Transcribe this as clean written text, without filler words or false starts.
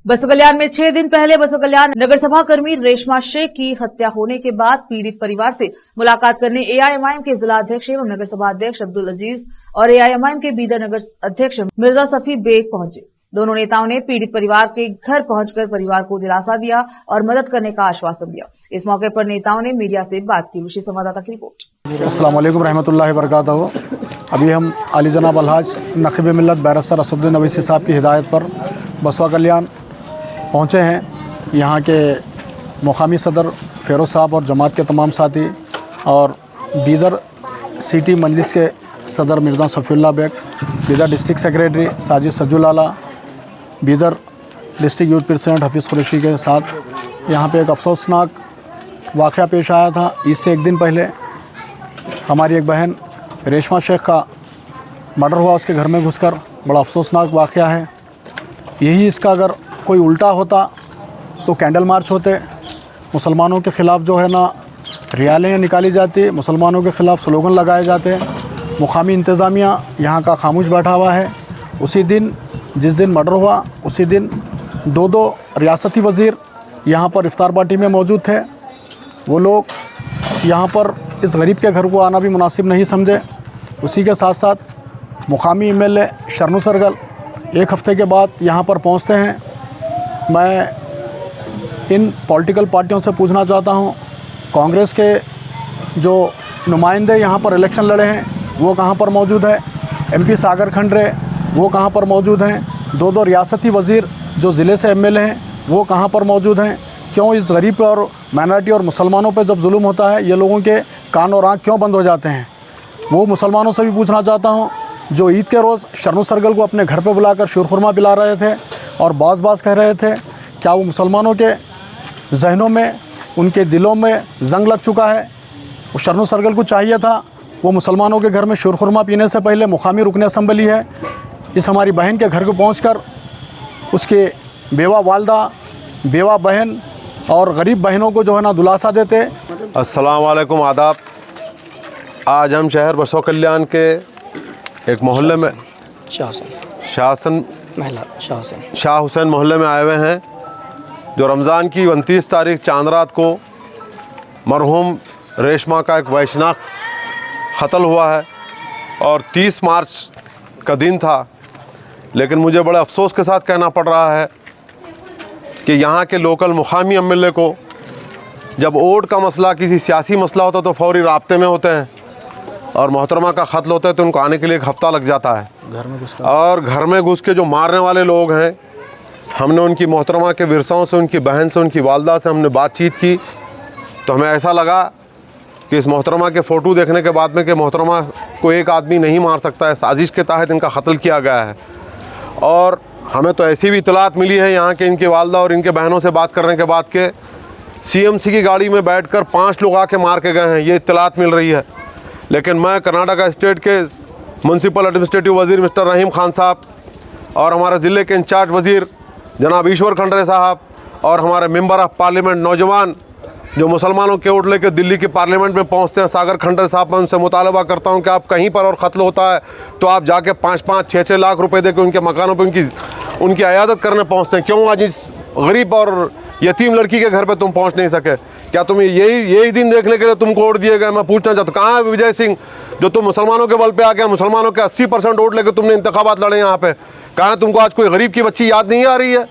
बसो कल्याण में 6 दिन पहले बसो कल्याण नगर सभा कर्मी रेशमा शेख की हत्या होने के बाद पीड़ित परिवार से मुलाकात करने एआईएमआईएम के जिला अध्यक्ष एवं नगर सभा अध्यक्ष अब्दुल अजीज और एआईएमआईएम के बीदर नगर अध्यक्ष मिर्जा सफी बेग पहुंचे। दोनों नेताओं ने पीड़ित परिवार के घर पहुंचकर परिवार को दिलासा दिया और मदद करने का आश्वासन दिया। इस मौके पर नेताओं ने मीडिया से बात की। विशेष संवाददाता की रिपोर्ट। अस्सलाम वालेकुम रहमतुल्लाहि व बरकातहू। अभी हम अली जनाब अलहाज नक़ीब मिल्लत बैरिस्टर असदुद्दीन अवैसी साहब की हिदायत पर बसवा कल्याण पहुँचे हैं। यहाँ के मुकामी सदर फेरोज़ साहब और जमात के तमाम साथी और बीदर सिटी मजलिस के सदर Mirza Safiullah Baig, Bidar district secretary Sajid Sajjul Ala, Bidar district youth president Hafeez Qureshi के साथ यहाँ पे एक अफसोसनाक वाक़या पेश आया था। इससे एक दिन पहले हमारी एक बहन रेशमा शेख का मर्डर हुआ उसके घर में घुसकर। बड़ा अफसोसनाक वाक़या है। यही इसका अगर कोई उल्टा होता तो कैंडल मार्च होते, मुसलमानों के ख़िलाफ़ जो है ना रैलियाँ निकाली जाती, मुसलमानों के ख़िलाफ़ स्लोगन लगाए जाते। मुकामी इंतज़ामिया यहाँ का खामोश बैठा हुआ है। उसी दिन जिस दिन मर्डर हुआ उसी दिन दो रियासती वज़ीर यहाँ पर इफ्तार पार्टी में मौजूद थे। वो लोग यहाँ पर इस गरीब के घर को आना भी मुनासिब नहीं समझे। उसी के साथ साथ मुकामी एमएलए शरणू सरगल एक हफ़्ते के बाद यहाँ पर पहुँचते हैं। मैं इन पॉलिटिकल पार्टियों से पूछना चाहता हूँ, कांग्रेस के जो नुमाइंदे यहाँ पर इलेक्शन लड़े हैं वो कहाँ पर मौजूद है? एमपी सागर खंडरे वो कहाँ पर मौजूद हैं? दो रियासती वज़ीर जो ज़िले से एमएलए हैं वो कहाँ पर मौजूद हैं? क्यों इस गरीब और माइनॉरिटी और मुसलमानों पर जब जुल्म होता है ये लोगों के कान और आँख क्यों बंद हो जाते हैं? वो मुसलमानों से भी पूछना चाहता हूँ जो ईद के रोज़ शरणू सरगल को अपने घर पे बुलाकर शीरखुरमा पिला रहे थे और बाज़ कह रहे थे, क्या वो मुसलमानों के जहनों में, उनके दिलों में जंग लग चुका है? वो शरणू सरगल को चाहिए था वो मुसलमानों के घर में शीरखुरमा पीने से पहले मुकामी रुकन असम्बली है इस हमारी बहन के घर को पहुंचकर उसके बेवा वालदा, बेवा बहन और गरीब बहनों को जो है ना दिलासा देते। अस्सलाम वालेकुम, आदाब। आज हम शहर बसो कल्याण के एक मोहल्ले में शाह हुसैन मोहल्ले में आए हुए हैं, जो रमज़ान की 29 तारीख चांद रात को मरहूम रेशमा का एक वैशनाक क़त्ल हुआ है और 30 मार्च का दिन था। लेकिन मुझे बड़े अफसोस के साथ कहना पड़ रहा है कि यहाँ के लोकल मुकामी एमएलए को जब वोट का मसला, किसी सियासी मसला होता तो फौरी राब्ते में होते हैं और मोहतरमा का क़त्ल होता है तो उनको आने के लिए एक हफ़्ता लग जाता है। घर में घुस के जो मारने वाले लोग हैं, हमने उनकी मोहतरमा के विरसाओं से, उनकी बहन से, उनकी वालदा से हमने बातचीत की तो हमें ऐसा लगा कि इस मोहतरमा के फ़ोटो देखने के बाद में कि मोहतरमा को एक आदमी नहीं मार सकता है, साजिश के तहत इनका क़त्ल किया गया है। और हमें तो ऐसी भी इतलात मिली है यहाँ के इनके वालदा और इनके बहनों से बात करने के बाद के सीएमसी की गाड़ी में बैठकर 5 लोग आके मार के गए हैं, ये इतलात मिल रही है। लेकिन मैं कर्नाटका स्टेट के म्यूनसिपल एडमिनिस्ट्रेटिव वज़ीर मिस्टर रहीम खान साहब और हमारे ज़िले के इंचार्ज वज़ीर जनाब ईश्वर खंडरे साहब और हमारे मेंबर ऑफ़ पार्लियामेंट नौजवान जो मुसलमानों के वोट लेकर दिल्ली की पार्लियामेंट में पहुंचते हैं, सागर खंडरे साहब, मैं उनसे मुतालबा करता हूं कि आप कहीं पर और क़त्ल होता है तो आप जाके 5-5, 6-6 लाख रुपए देकर उनके मकानों पर उनकी अयादत करने पहुंचते हैं। क्यों आज इस गरीब और यतीम लड़की के घर पे तुम पहुंच नहीं सके? क्या तुम यही दिन देखने के लिए तुमको वोट दिए गए? मैं पूछना चाहता हूँ, कहाँ है विजय सिंह जो तुम मुसलमानों के बल पे आ गया, मुसलमानों के 80% वोट लेकर तुमने इंतखाबात लड़े यहाँ पे? कहाँ तुमको आज कोई गरीब की बच्ची याद नहीं आ रही है?